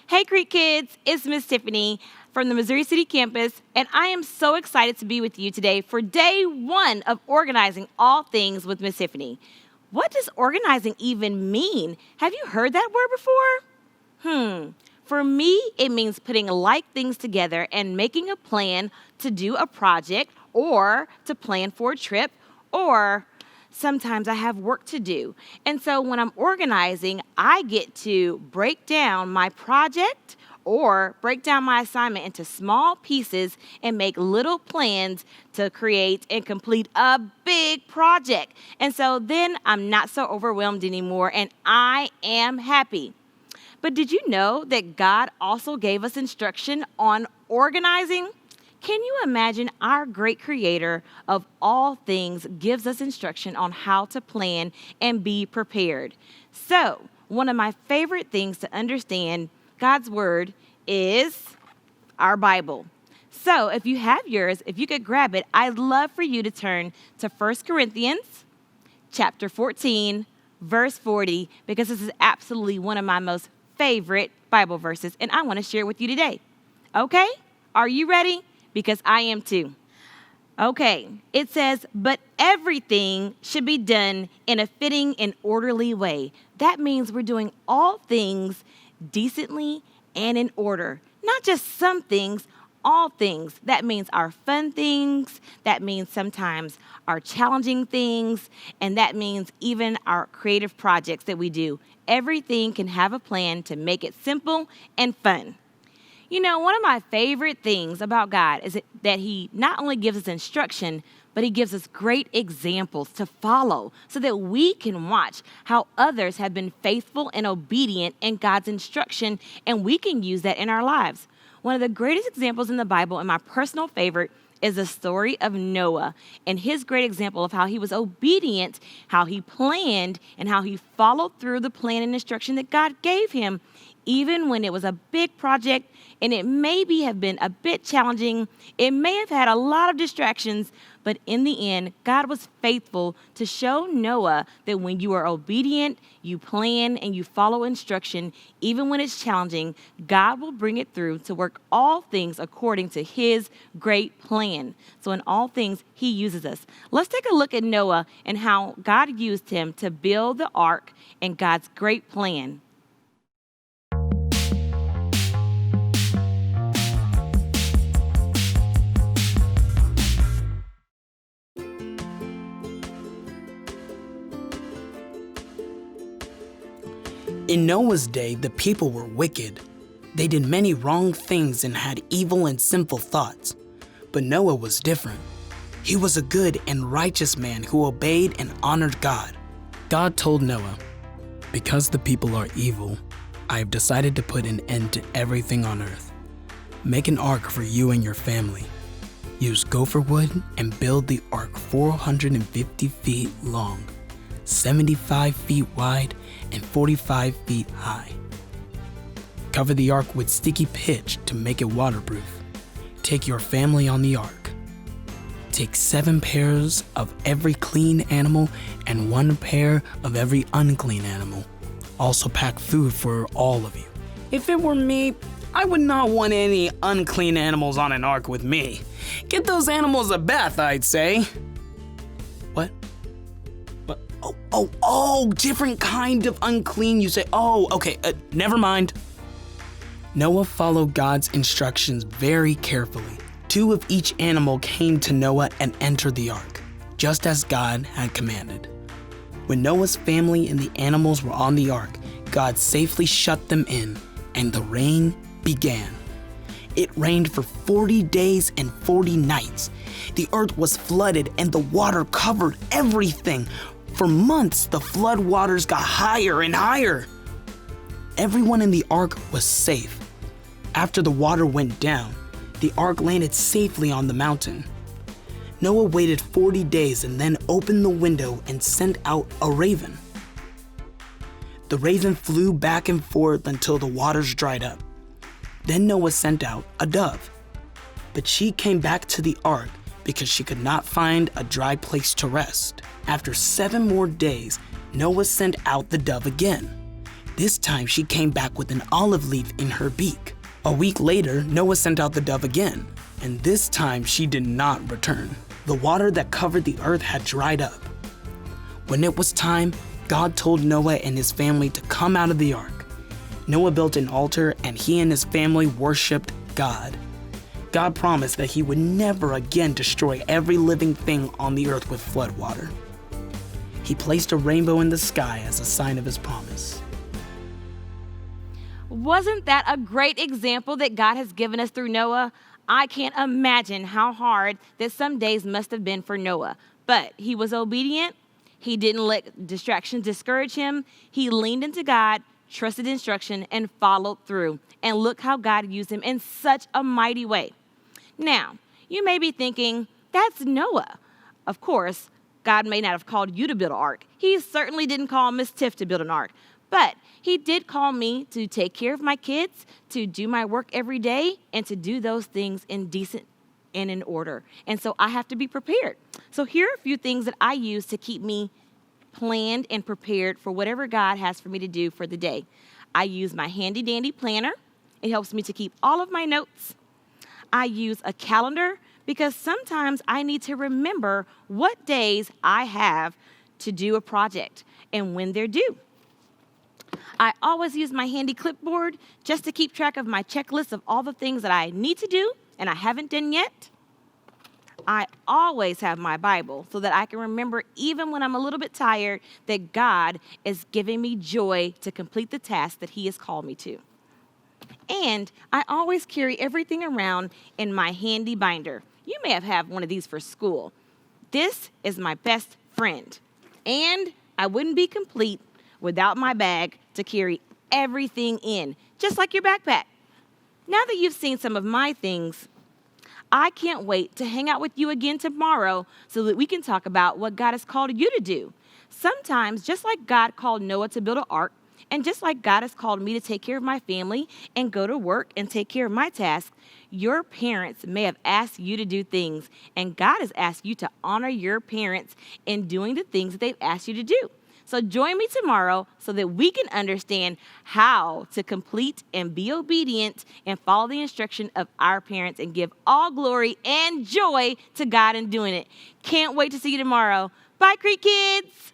Hey, Creek Kids, it's Miss Tiffany from the Missouri City campus, and I am so excited to be with you today for day one of organizing all things with Miss Tiffany. What does organizing even mean? Have you heard that word before? For me, it means putting like things together and making a plan to do a project or to plan for a trip, or sometimes I have work to do. And so when I'm organizing, I get to break down my project or break down my assignment into small pieces and make little plans to create and complete a big project. And so then I'm not so overwhelmed anymore and I am happy. But did you know that God also gave us instruction on organizing? Can you imagine our great creator of all things gives us instruction on how to plan and be prepared? So, one of my favorite things to understand God's word is our Bible. So, if you have yours, if you could grab it, I'd love for you to turn to 1 Corinthians chapter 14, verse 40, because this is absolutely one of my most favorite Bible verses, and I want to share it with you today. Okay? Are you ready? Because I am too. Okay, it says, but everything should be done in a fitting and orderly way. That means we're doing all things decently and in order. Not just some things, all things. That means our fun things. That means sometimes our challenging things. And that means even our creative projects that we do. Everything can have a plan to make it simple and fun. You know, one of my favorite things about God is that He not only gives us instruction, but He gives us great examples to follow so that we can watch how others have been faithful and obedient in God's instruction, and we can use that in our lives. One of the greatest examples in the Bible, and my personal favorite, is the story of Noah and his great example of how he was obedient, how he planned, and how he followed through the plan and instruction that God gave him, even when it was a big project and it maybe have been a bit challenging. It may have had a lot of distractions, but in the end, God was faithful to show Noah that when you are obedient, you plan, and you follow instruction, even when it's challenging, God will bring it through to work all things according to His great plan. So in all things, He uses us. Let's take a look at Noah and how God used him to build the ark and God's great plan. In Noah's day, the people were wicked. They did many wrong things and had evil and sinful thoughts. But Noah was different. He was a good and righteous man who obeyed and honored God. God told Noah, "Because the people are evil, I have decided to put an end to everything on earth. Make an ark for you and your family. Use gopher wood and build the ark 450 feet long, 75 feet wide, and 45 feet high. Cover the ark with sticky pitch to make it waterproof. Take your family on the ark. Take 7 pairs of every clean animal and 1 pair of every unclean animal. Also pack food for all of you. If it were me, I would not want any unclean animals on an ark with me. Get those animals a bath, I'd say." What? Different kind of unclean, you say. Okay, never mind. Noah followed God's instructions very carefully. 2 of each animal came to Noah and entered the ark, just as God had commanded. When Noah's family and the animals were on the ark, God safely shut them in, and the rain began. It rained for 40 days and 40 nights. The earth was flooded and the water covered everything. For months, the flood waters got higher and higher. Everyone in the ark was safe. After the water went down, the ark landed safely on the mountain. Noah waited 40 days and then opened the window and sent out a raven. The raven flew back and forth until the waters dried up. Then Noah sent out a dove. But she came back to the ark because she could not find a dry place to rest. After 7 more days, Noah sent out the dove again. This time she came back with an olive leaf in her beak. A week later, Noah sent out the dove again, and this time she did not return. The water that covered the earth had dried up. When it was time, God told Noah and his family to come out of the ark. Noah built an altar and he and his family worshiped God. God promised that he would never again destroy every living thing on the earth with floodwater. He placed a rainbow in the sky as a sign of his promise. Wasn't that a great example that God has given us through Noah? I can't imagine how hard that some days must have been for Noah. But he was obedient. He didn't let distractions discourage him. He leaned into God, trusted instruction, and followed through. And look how God used him in such a mighty way. Now, you may be thinking, that's Noah. Of course, God may not have called you to build an ark. He certainly didn't call Miss Tiff to build an ark. But he did call me to take care of my kids, to do my work every day, and to do those things in decent and in order. And so I have to be prepared. So here are a few things that I use to keep me planned and prepared for whatever God has for me to do for the day. I use my handy dandy planner. It helps me to keep all of my notes. I use a calendar because sometimes I need to remember what days I have to do a project and when they're due. I always use my handy clipboard just to keep track of my checklist of all the things that I need to do and I haven't done yet. I always have my Bible so that I can remember, even when I'm a little bit tired, that God is giving me joy to complete the task that he has called me to. And I always carry everything around in my handy binder. You may have had one of these for school. This is my best friend. And I wouldn't be complete without my bag to carry everything in, just like your backpack. Now that you've seen some of my things, I can't wait to hang out with you again tomorrow so that we can talk about what God has called you to do. Sometimes, just like God called Noah to build an ark, and just like God has called me to take care of my family and go to work and take care of my tasks, your parents may have asked you to do things, and God has asked you to honor your parents in doing the things that they've asked you to do. So join me tomorrow so that we can understand how to complete and be obedient and follow the instruction of our parents and give all glory and joy to God in doing it. Can't wait to see you tomorrow. Bye, Creek Kids.